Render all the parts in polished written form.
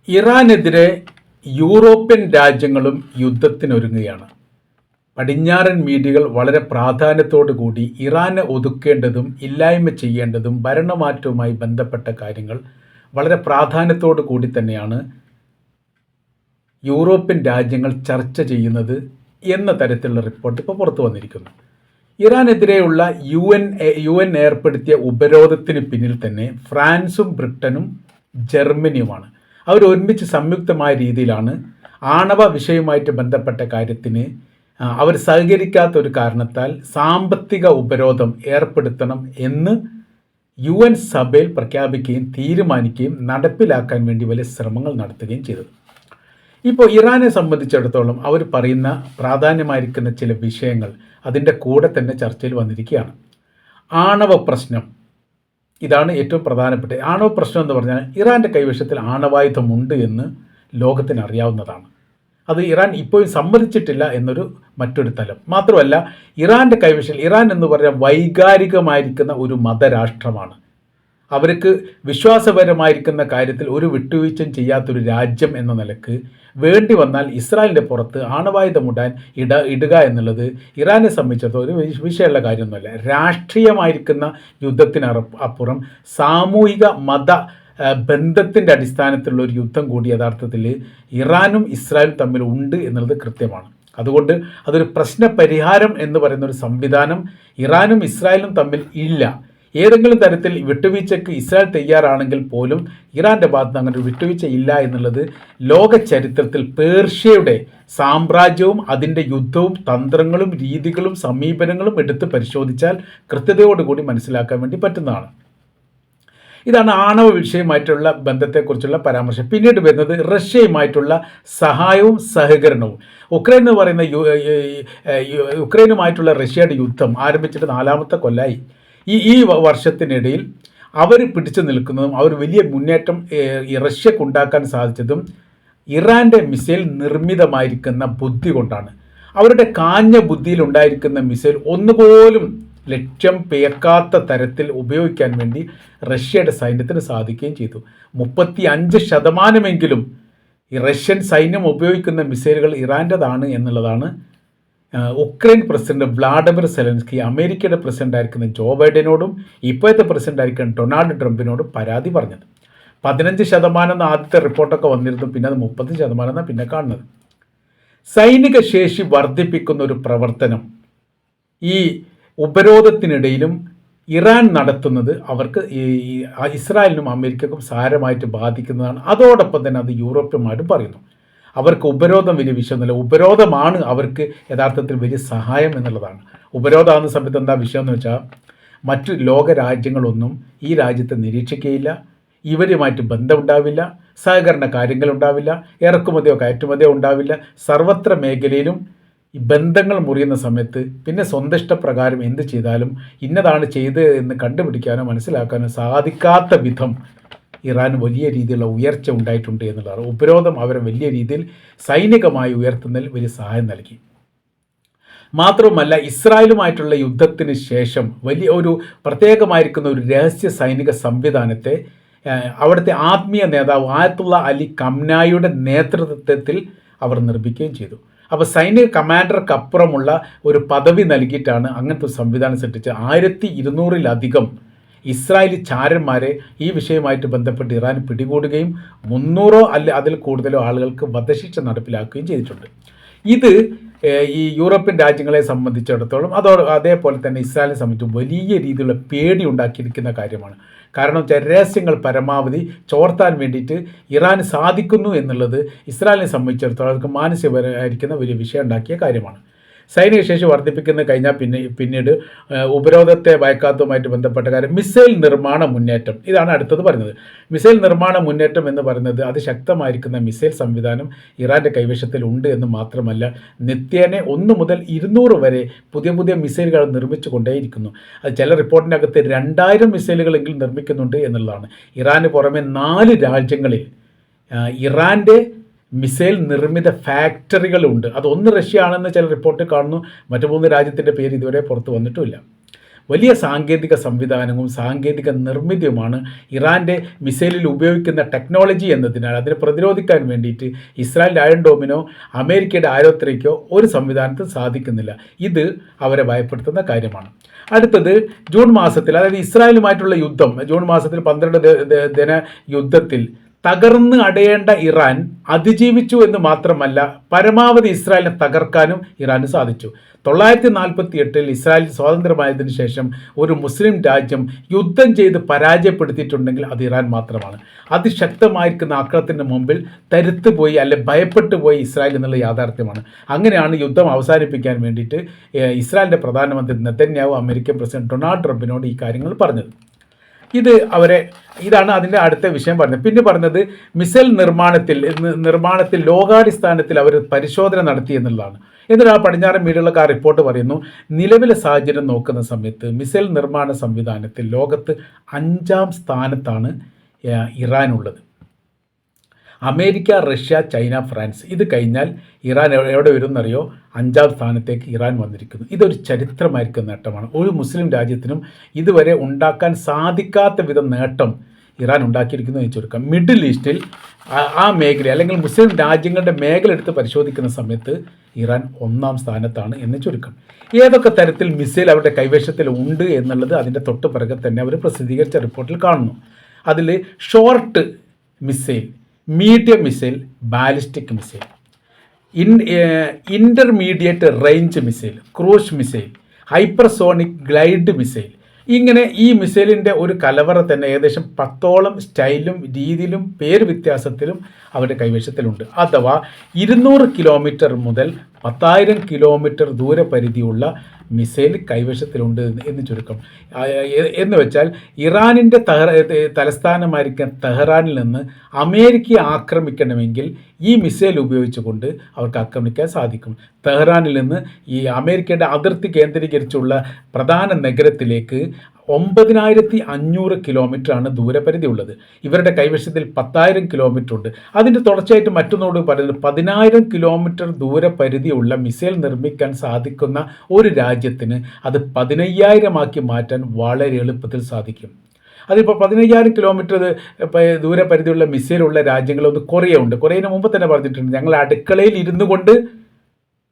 ഇറാനെതിരെ യൂറോപ്യൻ രാജ്യങ്ങളും യുദ്ധത്തിനൊരുങ്ങുകയാണ്. പടിഞ്ഞാറൻ മീഡിയകൾ വളരെ പ്രാധാന്യത്തോടു കൂടി ഇറാനെ ഒതുക്കേണ്ടതും ഇല്ലായ്മ ചെയ്യേണ്ടതും ഭരണമാറ്റവുമായി ബന്ധപ്പെട്ട കാര്യങ്ങൾ വളരെ പ്രാധാന്യത്തോടു കൂടി തന്നെയാണ് യൂറോപ്യൻ രാജ്യങ്ങൾ ചർച്ച ചെയ്യുന്നത് എന്ന തരത്തിലുള്ള റിപ്പോർട്ട് ഇപ്പോൾ പുറത്തു വന്നിരിക്കുന്നു. ഇറാനെതിരെയുള്ള യു എൻ ഏർപ്പെടുത്തിയ ഉപരോധത്തിന് പിന്നിൽ തന്നെ ഫ്രാൻസും ബ്രിട്ടനും ജർമ്മനിയുമാണ്. അവർ ഒരുമിച്ച് സംയുക്തമായ രീതിയിലാണ് ആണവ വിഷയവുമായിട്ട് ബന്ധപ്പെട്ട കാര്യത്തിന് അവർ സഹകരിക്കാത്ത ഒരു കാരണത്താൽ സാമ്പത്തിക ഉപരോധം ഏർപ്പെടുത്തണം എന്ന് യു എൻ സഭയിൽ പ്രഖ്യാപിക്കുകയും തീരുമാനിക്കുകയും നടപ്പിലാക്കാൻ വേണ്ടി വലിയ ശ്രമങ്ങൾ നടത്തുകയും ചെയ്തത്. ഇപ്പോൾ ഇറാനെ സംബന്ധിച്ചിടത്തോളം അവർ പറയുന്ന പ്രാധാന്യമായിരിക്കുന്ന ചില വിഷയങ്ങൾ അതിൻ്റെ കൂടെ തന്നെ ചർച്ചയിൽ വന്നിരിക്കുകയാണ്. ആണവ പ്രശ്നം ഇതാണ് ഏറ്റവും പ്രധാനപ്പെട്ട ആണവ പ്രശ്നം എന്ന് പറഞ്ഞാൽ ഇറാൻ്റെ കൈവശത്തിൽ ആണവായുധമുണ്ട് എന്ന് ലോകത്തിന് അറിയാവുന്നതാണ്. അത് ഇറാൻ ഇപ്പോഴും സമ്മതിച്ചിട്ടില്ല എന്നൊരു മറ്റൊരു തലം. മാത്രമല്ല ഇറാൻ്റെ കൈവശം ഇറാൻ എന്ന് പറഞ്ഞാൽ വൈകാരികമായിരിക്കുന്ന ഒരു മതരാഷ്ട്രമാണ്. അവർക്ക് വിശ്വാസപരമായിരിക്കുന്ന കാര്യത്തിൽ ഒരു വിട്ടുവീഴ്ചയും ചെയ്യാത്തൊരു രാജ്യം എന്ന നിലക്ക് വേണ്ടി വന്നാൽ ഇസ്രായേലിൻ്റെ പുറത്ത് ആണവായുധമുണ്ടാൻ ഇടുക എന്നുള്ളത് ഇറാനെ സംബന്ധിച്ചിടത്തോളം ഒരു വിഷയമുള്ള കാര്യമൊന്നുമല്ല. രാഷ്ട്രീയമായിരിക്കുന്ന യുദ്ധത്തിനപ്പുറം സാമൂഹിക മത ബന്ധത്തിൻ്റെ അടിസ്ഥാനത്തിലുള്ള ഒരു യുദ്ധം കൂടി യഥാർത്ഥത്തിൽ ഇറാനും ഇസ്രായേലും തമ്മിൽ ഉണ്ട് എന്നുള്ളത് കൃത്യമാണ്. അതുകൊണ്ട് അതൊരു പ്രശ്നപരിഹാരം എന്ന് പറയുന്ന ഒരു സംവിധാനം ഇറാനും ഇസ്രായേലും തമ്മിൽ ഇല്ല. ഏതെങ്കിലും തരത്തിൽ വിട്ടുവീഴ്ചയ്ക്ക് ഇസ്രായേൽ തയ്യാറാണെങ്കിൽ പോലും ഇറാൻ്റെ ഭാഗത്ത് അങ്ങനെ ഒരു വിട്ടുവീഴ്ച ഇല്ല എന്നുള്ളത് ലോക ചരിത്രത്തിൽ പേർഷ്യയുടെ സാമ്രാജ്യവും അതിൻ്റെ യുദ്ധവും തന്ത്രങ്ങളും രീതികളും സമീപനങ്ങളും എടുത്ത് പരിശോധിച്ചാൽ കൃത്യതയോടുകൂടി മനസ്സിലാക്കാൻ വേണ്ടി പറ്റുന്നതാണ്. ഇതാണ് ആണവ വിഷയമായിട്ടുള്ള ബന്ധത്തെക്കുറിച്ചുള്ള പരാമർശം. പിന്നീട് വരുന്നത് റഷ്യയുമായിട്ടുള്ള സഹായവും സഹകരണവും. ഉക്രൈൻ എന്ന് പറയുന്ന യുക്രൈനുമായിട്ടുള്ള റഷ്യയുടെ യുദ്ധം ആരംഭിച്ചിട്ട് 4ാമത്തെ കൊല്ലമായി. ഈ വർഷത്തിനിടയിൽ അവർ പിടിച്ചു നിൽക്കുന്നതും അവർ വലിയ മുന്നേറ്റം റഷ്യക്കുണ്ടാക്കാൻ സാധിച്ചതും ഇറാൻ്റെ മിസൈൽ നിർമ്മിതമായിരിക്കുന്ന ബുദ്ധി കൊണ്ടാണ്. അവരുടെ കാഞ്ഞ ബുദ്ധിയിലുണ്ടായിരിക്കുന്ന മിസൈൽ ഒന്നുപോലും ലക്ഷ്യം പേക്കാത്ത തരത്തിൽ ഉപയോഗിക്കാൻ വേണ്ടി റഷ്യയുടെ സൈന്യത്തിന് സാധിക്കുകയും ചെയ്തു. 35% ഈ റഷ്യൻ സൈന്യം ഉപയോഗിക്കുന്ന മിസൈലുകൾ ഇറാൻ്റെതാണ് എന്നുള്ളതാണ് ഉക്രൈൻ പ്രസിഡന്റ് വ്ളാഡിമിർ സെലൻസ്കി അമേരിക്കയുടെ പ്രസിഡന്റായിരിക്കുന്ന ജോ ബൈഡനോടും ഇപ്പോഴത്തെ പ്രസിഡന്റായിരിക്കുന്ന ഡൊണാൾഡ് ട്രംപിനോടും പരാതി പറഞ്ഞത്. 15% എന്ന ആദ്യത്തെ റിപ്പോർട്ടൊക്കെ വന്നിരുന്നു. പിന്നെ അത് 30% എന്നാണ് പിന്നെ കാണുന്നത്. സൈനിക ശേഷി വർദ്ധിപ്പിക്കുന്ന ഒരു പ്രവർത്തനം ഈ ഉപരോധത്തിനിടയിലും ഇറാൻ നടത്തുന്നത് അവർക്ക് ഇസ്രായേലിനും അമേരിക്കക്കും സാരമായിട്ട് ബാധിക്കുന്നതാണ്. അതോടൊപ്പം തന്നെ അത് യൂറോപ്യന്മാരും പറയുന്നു. അവർക്ക് ഉപരോധം വലിയ വിഷയമൊന്നുമില്ല. ഉപരോധമാണ് അവർക്ക് യഥാർത്ഥത്തിൽ വലിയ സഹായം എന്നുള്ളതാണ്. ഉപരോധമാകുന്ന സമയത്ത് എന്താ വിഷയം എന്ന് വെച്ചാൽ മറ്റു ലോക രാജ്യങ്ങളൊന്നും ഈ രാജ്യത്തെ നിരീക്ഷിക്കുകയില്ല, ഇവരുമായിട്ട് ബന്ധമുണ്ടാവില്ല, സഹകരണ കാര്യങ്ങളുണ്ടാവില്ല, ഇറക്കുമതിയോ കയറ്റുമതിയോ ഉണ്ടാവില്ല. സർവത്ര മേഖലയിലും ഈ ബന്ധങ്ങൾ മുറിയുന്ന സമയത്ത് പിന്നെ സ്വന്തം ഇഷ്ടപ്രകാരം എന്ത് ചെയ്താലും ഇന്നതാണ് ചെയ്ത് എന്ന് കണ്ടുപിടിക്കാനോ മനസ്സിലാക്കാനോ സാധിക്കാത്ത വിധം ഇറാൻ വലിയ രീതിയിലുള്ള ഉയർച്ച ഉണ്ടായിട്ടുണ്ട് എന്നുള്ളതാണ്. ഉപരോധം അവരെ വലിയ രീതിയിൽ സൈനികമായി ഉയർത്തുന്നതിൽ വലിയ സഹായം നൽകി. മാത്രവുമല്ല ഇസ്രായേലുമായിട്ടുള്ള യുദ്ധത്തിന് ശേഷം വലിയ ഒരു പ്രത്യേകമായിരിക്കുന്ന ഒരു രഹസ്യ സൈനിക സംവിധാനത്തെ അവിടുത്തെ ആത്മീയ നേതാവ് ആയത്തുള്ള അലി ഖംനായിയുടെ നേതൃത്വത്തിൽ അവർ നിർമ്മിക്കുകയും ചെയ്തു. അപ്പോൾ സൈനിക കമാൻഡർക്കപ്പുറമുള്ള ഒരു പദവി നൽകിയിട്ടാണ് അങ്ങനത്തെ ഒരു സംവിധാനം സൃഷ്ടിച്ച് 1200-ലധികം ഇസ്രായേലി ചാരന്മാരെ ഈ വിഷയവുമായിട്ട് ബന്ധപ്പെട്ട് ഇറാൻ പിടികൂടുകയും 300 അതിൽ കൂടുതലോ ആളുകൾക്ക് വധശിക്ഷ നടപ്പിലാക്കുകയും ചെയ്തിട്ടുണ്ട്. ഇത് ഈ യൂറോപ്യൻ രാജ്യങ്ങളെ സംബന്ധിച്ചിടത്തോളം അതേപോലെ തന്നെ ഇസ്രായേലിനെ സംബന്ധിച്ച് വലിയ രീതിയിലുള്ള പേടി ഉണ്ടാക്കിയിരിക്കുന്ന കാര്യമാണ്. കാരണം രഹസ്യങ്ങൾ പരമാവധി ചോർത്താൻ വേണ്ടിയിട്ട് ഇറാന് സാധിക്കുന്നു എന്നുള്ളത് ഇസ്രായേലിനെ സംബന്ധിച്ചിടത്തോളം അവർക്ക് മാനസികപരമായിരിക്കുന്ന വലിയ വിഷയം ഉണ്ടാക്കിയ കാര്യമാണ്. സൈനിക ശേഷി വർദ്ധിപ്പിക്കുന്ന കഴിഞ്ഞാൽ പിന്നീട് ഉപരോധത്തെ ഭയക്കാത്തതുമായിട്ട് ബന്ധപ്പെട്ട കാര്യം മിസൈൽ നിർമ്മാണ മുന്നേറ്റം. ഇതാണ് അടുത്തത് പറയുന്നത്. മിസൈൽ നിർമ്മാണ മുന്നേറ്റം എന്ന് പറയുന്നത് അതിശക്തമായിരിക്കുന്ന മിസൈൽ സംവിധാനം ഇറാൻ്റെ കൈവശത്തിൽ ഉണ്ട് എന്ന് മാത്രമല്ല നിത്യേന 1 മുതൽ 200 വരെ പുതിയ മിസൈലുകൾ നിർമ്മിച്ചു കൊണ്ടേയിരിക്കുന്നു. അത് ചില റിപ്പോർട്ടിനകത്ത് 2000 മിസൈലുകളെങ്കിലും നിർമ്മിക്കുന്നുണ്ട് എന്നുള്ളതാണ്. ഇറാന് പുറമെ 4 രാജ്യങ്ങളിൽ ഇറാൻ്റെ മിസൈൽ നിർമ്മിത ഫാക്ടറികളുണ്ട്. അതൊന്ന് റഷ്യ ആണെന്ന് ചില റിപ്പോർട്ട് കാണുന്നു. മറ്റു 3 രാജ്യത്തിൻ്റെ പേര് ഇതുവരെ പുറത്തു വന്നിട്ടുമില്ല. വലിയ സാങ്കേതിക സംവിധാനവും സാങ്കേതിക നിർമ്മിതിയുമാണ് ഇറാൻ്റെ മിസൈലിൽ ഉപയോഗിക്കുന്ന ടെക്നോളജി എന്നതിനാൽ അതിനെ പ്രതിരോധിക്കാൻ വേണ്ടിയിട്ട് ഇസ്രായേൽ അയൺ ഡോമിനോ അമേരിക്കയുടെ ആരോത്രയ്ക്കോ ഒരു സംവിധാനത്തിൽ സാധിക്കുന്നില്ല. ഇത് അവരെ ഭയപ്പെടുത്തുന്ന കാര്യമാണ്. അടുത്തത് ജൂൺ മാസത്തിൽ, അതായത് ഇസ്രായേലുമായിട്ടുള്ള യുദ്ധം, ജൂൺ മാസത്തിൽ 12 ദിന യുദ്ധത്തിൽ തകർന്ന് അടയേണ്ട ഇറാൻ അതിജീവിച്ചു എന്ന് മാത്രമല്ല, പരമാവധി ഇസ്രായേലിനെ തകർക്കാനും ഇറാന് സാധിച്ചു. 1948 ഇസ്രായേൽ സ്വാതന്ത്ര്യമായതിനു ശേഷം ഒരു മുസ്ലിം രാജ്യം യുദ്ധം ചെയ്ത് പരാജയപ്പെടുത്തിയിട്ടുണ്ടെങ്കിൽ അത് ഇറാൻ മാത്രമാണ്. അതിശക്തമായിരിക്കുന്ന ആക്രമണത്തിന് മുമ്പിൽ തരുത്തുപോയി അല്ലെ ഭയപ്പെട്ടു പോയി ഇസ്രായേൽ എന്നുള്ള യാഥാർത്ഥ്യമാണ്. അങ്ങനെയാണ് യുദ്ധം അവസാനിപ്പിക്കാൻ വേണ്ടിയിട്ട് ഇസ്രായേലിൻ്റെ പ്രധാനമന്ത്രി നെതന്യാഹു അമേരിക്കൻ പ്രസിഡന്റ് ഡൊണാൾഡ് ട്രംപിനോട് ഈ കാര്യങ്ങൾ പറഞ്ഞത്. ഇതാണ് അതിൻ്റെ അടുത്ത വിഷയം പറഞ്ഞത്. പിന്നെ പറഞ്ഞത് മിസൈൽ നിർമ്മാണത്തിൽ ലോകാടിസ്ഥാനത്തിൽ അവർ പരിശോധന നടത്തി എന്നുള്ളതാണ്. എന്നിട്ട് ആ പടിഞ്ഞാറൻ മീഡിയകളൊക്കെ ആ റിപ്പോർട്ട് പറയുന്നു, നിലവിലെ സാഹചര്യം നോക്കുന്ന സമയത്ത് മിസൈൽ നിർമ്മാണ സംവിധാനത്തിൽ ലോകത്ത് 5ാം സ്ഥാനത്താണ് ഇറാനുള്ളത്. അമേരിക്ക, റഷ്യ, ചൈന, ഫ്രാൻസ്, ഇത് കഴിഞ്ഞാൽ ഇറാൻ എവിടെ വരും എന്നറിയോ? 5ാം സ്ഥാനത്തേക്ക് ഇറാൻ വന്നിരിക്കുന്നു. ഇതൊരു ചരിത്രമായിരിക്കുന്ന നേട്ടമാണ്. ഒരു മുസ്ലിം രാജ്യത്തിനും ഇതുവരെ ഉണ്ടാക്കാൻ സാധിക്കാത്ത വിധം നേട്ടം ഇറാൻ ഉണ്ടാക്കിയിരിക്കുന്നു എന്ന് ചുരുക്കം. മിഡിൽ ഈസ്റ്റിൽ ആ മേഖല അല്ലെങ്കിൽ മുസ്ലിം രാജ്യങ്ങളുടെ മേഖല എടുത്ത് പരിശോധിക്കുന്ന സമയത്ത് ഇറാൻ 1ാം സ്ഥാനത്താണ് എന്ന് ചുരുക്കം. ഏതൊക്കെ തരത്തിൽ മിസൈൽ അവരുടെ കൈവശത്തിൽ ഉണ്ട് എന്നുള്ളത് അതിൻ്റെ തൊട്ട് പിറകെ തന്നെ അവർ പ്രസിദ്ധീകരിച്ച റിപ്പോർട്ടിൽ കാണുന്നു. അതിൽ short missile, medium missile, ballistic missile, intermediate range missile, cruise missile, hypersonic glide missile, ഇങ്ങനെ ഈ മിസൈലിൻ്റെ ഒരു കലവറ തന്നെ ഏകദേശം 10ഓളം സ്റ്റൈലും രീതിയിലും പേര് വ്യത്യാസത്തിലും അവരുടെ കൈവശത്തിലുണ്ട്. അഥവാ 200 കിലോമീറ്റർ മുതൽ 10,000 കിലോമീറ്റർ ദൂരപരിധിയുള്ള മിസൈൽ കൈവശത്തിലുണ്ട് എന്ന് ചുരുക്കം. എന്ന് വെച്ചാൽ ഇറാനിൻ്റെ തലസ്ഥാനമായിരിക്കുന്ന തെഹ്റാനിൽ നിന്ന് അമേരിക്കയെ ആക്രമിക്കണമെങ്കിൽ ഈ മിസൈൽ ഉപയോഗിച്ചുകൊണ്ട് അവർക്ക് ആക്രമിക്കാൻ സാധിക്കും. തെഹ്റാനിൽ നിന്ന് ഈ അമേരിക്കയുടെ അതിർത്തി കേന്ദ്രീകരിച്ചുള്ള പ്രധാന നഗരത്തിലേക്ക് 9,500 കിലോമീറ്ററാണ് ദൂരപരിധി ഉള്ളത്. ഇവരുടെ കൈവശത്തിൽ 10,000 കിലോമീറ്റർ ഉണ്ട്. അതിൻ്റെ തുടർച്ചയായിട്ട് മറ്റൊന്നോട് പറയുന്നത് 10,000 കിലോമീറ്റർ ദൂരപരിധിയുള്ള മിസൈൽ നിർമ്മിക്കാൻ സാധിക്കുന്ന ഒരു രാജ്യത്തിന് അത് 15,000 ആക്കി മാറ്റാൻ വളരെ എളുപ്പത്തിൽ സാധിക്കും. അതിപ്പോൾ 15,000 കിലോമീറ്റർ ദൂരപരിധിയുള്ള മിസൈലുള്ള രാജ്യങ്ങളൊന്ന് കൊറിയ ഉണ്ട്. കൊറിയന് മുമ്പ് തന്നെ പറഞ്ഞിട്ടുണ്ട്, ഞങ്ങൾ അടുക്കളയിൽ ഇരുന്നു കൊണ്ട്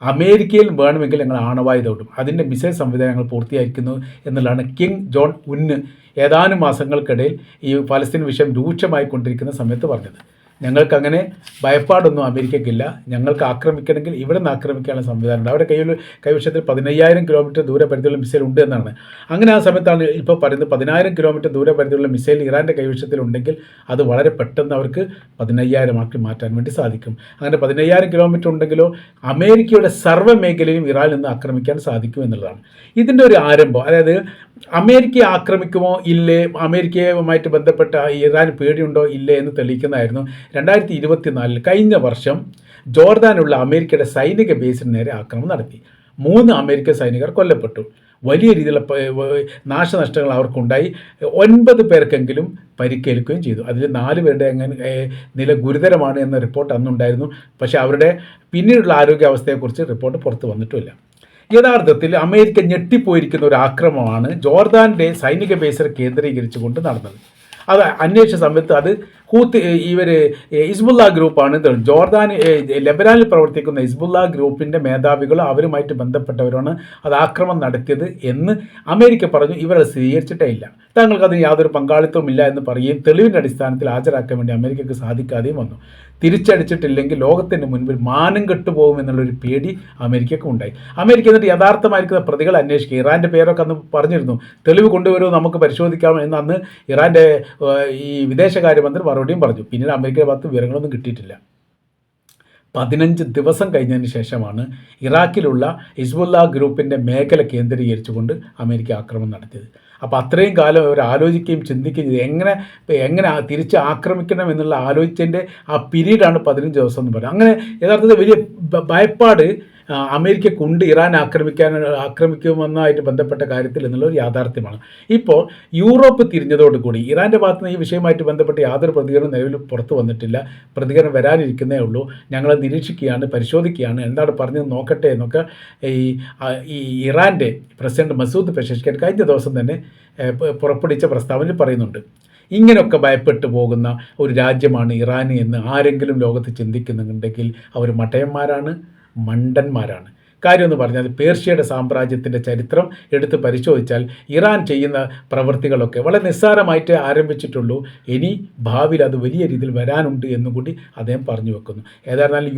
അമേരിക്കയിൽ വേണമെങ്കിൽ ഞങ്ങൾ ആണവായുധം ഇടും. അതിൻ്റെ മിസൈൽ സംവിധാനങ്ങൾ പൂർത്തിയായിരിക്കുന്നു എന്നുള്ളതാണ് കിങ് ജോൺ ഉന്ന് ഏതാനും മാസങ്ങൾക്കിടയിൽ ഈ പലസ്തീൻ വിഷയം രൂക്ഷമായിക്കൊണ്ടിരിക്കുന്ന സമയത്ത് പറഞ്ഞത്. ഞങ്ങൾക്കങ്ങനെ ഭയപ്പാടൊന്നും അമേരിക്കയ്ക്കില്ല, ഞങ്ങൾക്ക് ആക്രമിക്കണമെങ്കിൽ ഇവിടെ നിന്ന് ആക്രമിക്കാനുള്ള സംവിധാനമുണ്ട്. അവരുടെ കൈവശത്തിൽ 15,000 കിലോമീറ്റർ ദൂരപരിധിയുള്ള മിസൈൽ ഉണ്ട് എന്നാണ്. അങ്ങനെ ആ സമയത്താണ് ഇപ്പോൾ പറയുന്നത് 10,000 കിലോമീറ്റർ ദൂരപരിധിയുള്ള മിസൈൽ ഇറാൻ്റെ കൈവശത്തിലുണ്ടെങ്കിൽ അത് വളരെ പെട്ടെന്ന് അവർക്ക് 15,000 ആക്കി മാറ്റാൻ വേണ്ടി സാധിക്കും. അങ്ങനെ 15,000 കിലോമീറ്റർ ഉണ്ടെങ്കിലോ അമേരിക്കയുടെ സർവ്വ മേഖലയും ഇറാനിൽ നിന്ന് ആക്രമിക്കാൻ സാധിക്കും എന്നുള്ളതാണ് ഇതിൻ്റെ ഒരു ആരംഭം. അതായത് അമേരിക്കയെ ആക്രമിക്കുമോ ഇല്ലേ, അമേരിക്കയുമായിട്ട് ബന്ധപ്പെട്ട ഇറാൻ പേടിയുണ്ടോ ഇല്ലേ എന്ന് തെളിയിക്കുന്നതായിരുന്നു 2024 കഴിഞ്ഞ വർഷം ജോർദാനുള്ള അമേരിക്കയുടെ സൈനിക ബേസിന് നേരെ ആക്രമണം നടത്തി. 3 അമേരിക്കൻ സൈനികർ കൊല്ലപ്പെട്ടു. വലിയ രീതിയിലുള്ള നാശനഷ്ടങ്ങൾ അവർക്കുണ്ടായി. 9 പേർക്കെങ്കിലും പരിക്കേൽക്കുകയും ചെയ്തു. അതിൽ 4 പേരുടെ നില ഗുരുതരമാണ് എന്ന റിപ്പോർട്ട് അന്നുണ്ടായിരുന്നു. പക്ഷേ അവരുടെ പിന്നീടുള്ള ആരോഗ്യാവസ്ഥയെക്കുറിച്ച് റിപ്പോർട്ട് പുറത്തു വന്നിട്ടുമില്ല. യഥാർത്ഥത്തിൽ അമേരിക്ക ഞെട്ടിപ്പോയിരിക്കുന്ന ഒരു ആക്രമണമാണ് ജോർദാൻ്റെ സൈനിക ബേസിൽ കേന്ദ്രീകരിച്ചുകൊണ്ട് നടന്നത്. അത് അന്വേഷിച്ച സമയത്ത് അത് ഹിസ്ബുള്ള ഗ്രൂപ്പാണ്. ജോർദാൻ ലെബനാനിൽ പ്രവർത്തിക്കുന്ന ഹിസ്ബുള്ള ഗ്രൂപ്പിൻ്റെ മേധാവികളോ അവരുമായിട്ട് ബന്ധപ്പെട്ടവരാണ് അത് ആക്രമണം നടത്തിയത് എന്ന് അമേരിക്ക പറഞ്ഞു. ഇവരത് സ്ഥിരീകരിച്ചിട്ടേ ഇല്ല. തങ്ങൾക്ക് അതിന് യാതൊരു പങ്കാളിത്തവും ഇല്ല എന്ന് പറയുകയും തെളിവിൻ്റെ അടിസ്ഥാനത്തിൽ ഹാജരാക്കാൻ വേണ്ടി അമേരിക്കയ്ക്ക് സാധിക്കാതെയും വന്നു. തിരിച്ചടിച്ചിട്ടില്ലെങ്കിൽ ലോകത്തിൻ്റെ മുൻപിൽ മാനം കെട്ടുപോകും എന്നുള്ളൊരു പേടി അമേരിക്കയ്ക്ക് ഉണ്ടായി. അമേരിക്ക എന്നിട്ട് യഥാർത്ഥമായിരിക്കുന്ന പ്രതികളെ അന്വേഷിക്കുക. ഇറാൻ്റെ പേരൊക്കെ അന്ന് പറഞ്ഞിരുന്നു, തെളിവ് കൊണ്ടുവരുമോ നമുക്ക് പരിശോധിക്കാം എന്ന് അന്ന് ഇറാൻ്റെ ഈ വിദേശകാര്യമന്ത്രി മറുപടിയും പറഞ്ഞു. പിന്നീട് അമേരിക്കയുടെ ഭാഗത്ത് വിവരങ്ങളൊന്നും കിട്ടിയിട്ടില്ല. 15 ദിവസം കഴിഞ്ഞതിന് ശേഷമാണ് ഇറാഖിലുള്ള ഹിസ്ബുള്ള ഗ്രൂപ്പിൻ്റെ മേഖല കേന്ദ്രീകരിച്ചുകൊണ്ട് അമേരിക്ക ആക്രമണം നടത്തിയത്. അപ്പോൾ അത്രയും കാലം അവർ ആലോചിക്കുകയും ചിന്തിക്കുകയും ചെയ്ത് എങ്ങനെ തിരിച്ച് ആക്രമിക്കണം എന്നുള്ള ആലോചിച്ചതിൻ്റെ ആ പീരീഡാണ് 15 ദിവസം എന്ന് പറയുന്നത്. അങ്ങനെ യഥാർത്ഥത്തിൽ വലിയ ഭയപ്പാട് അമേരിക്കക്കുണ്ട് ഇറാൻ ആക്രമിക്കുമെന്നതായിട്ട് ബന്ധപ്പെട്ട കാര്യത്തിൽ എന്നുള്ളൊരു യാഥാർത്ഥ്യമാണ്. ഇപ്പോൾ യൂറോപ്പ് തിരിഞ്ഞതോടുകൂടി ഇറാൻ്റെ ഭാഗത്ത് നിന്ന് ഈ വിഷയമായിട്ട് ബന്ധപ്പെട്ട് യാതൊരു പ്രതികരണം നിലവിൽ പുറത്തു വന്നിട്ടില്ല. പ്രതികരണം വരാനിരിക്കുന്നേ ഉള്ളൂ. ഞങ്ങൾ നിരീക്ഷിക്കുകയാണ്, പരിശോധിക്കുകയാണ്, എന്താണ് പറഞ്ഞത് നോക്കട്ടെ എന്നൊക്കെ ഈ ഇറാൻ്റെ പ്രസിഡന്റ് മസൂദ് പെഷഷ്കിയൻ കഴിഞ്ഞ ദിവസം തന്നെ പുറപ്പെടുവിച്ച പ്രസ്താവനയിൽ പറയുന്നുണ്ട്. ഇങ്ങനെയൊക്കെ ഭയപ്പെട്ടു പോകുന്ന ഒരു രാജ്യമാണ് ഇറാൻ എന്ന് ആരെങ്കിലും ലോകത്ത് ചിന്തിക്കുന്നുണ്ടെങ്കിൽ അവർ മടയന്മാരാണ്, മണ്ടന്മാരാണ്. കാര്യം എന്ന് പറഞ്ഞാൽ പേർഷ്യയുടെ സാമ്രാജ്യത്തിൻ്റെ ചരിത്രം എടുത്ത് പരിശോധിച്ചാൽ ഇറാൻ ചെയ്യുന്ന പ്രവൃത്തികളൊക്കെ വളരെ നിസ്സാരമായിട്ട് ആരംഭിച്ചിട്ടുള്ളൂ. ഇനി ഭാവിയിൽ അത് വലിയ രീതിയിൽ വരാനുണ്ട് എന്നുകൂടി അദ്ദേഹം പറഞ്ഞു വെക്കുന്നു. ഏതായിരുന്നാലും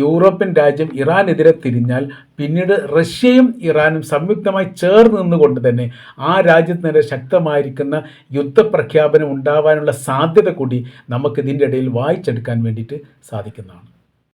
യൂറോപ്യൻ രാജ്യം ഇറാനെതിരെ തിരിഞ്ഞാൽ പിന്നീട് റഷ്യയും ഇറാനും സംയുക്തമായി ചേർന്ന് നിന്നുകൊണ്ട് തന്നെ ആ രാജ്യത്തിനെതിരെ ശക്തമായിരിക്കുന്ന യുദ്ധപ്രഖ്യാപനം ഉണ്ടാവാനുള്ള സാധ്യത കൂടി നമുക്കിതിൻ്റെ ഇടയിൽ വായിച്ചെടുക്കാൻ വേണ്ടിയിട്ട് സാധിക്കുന്നതാണ്.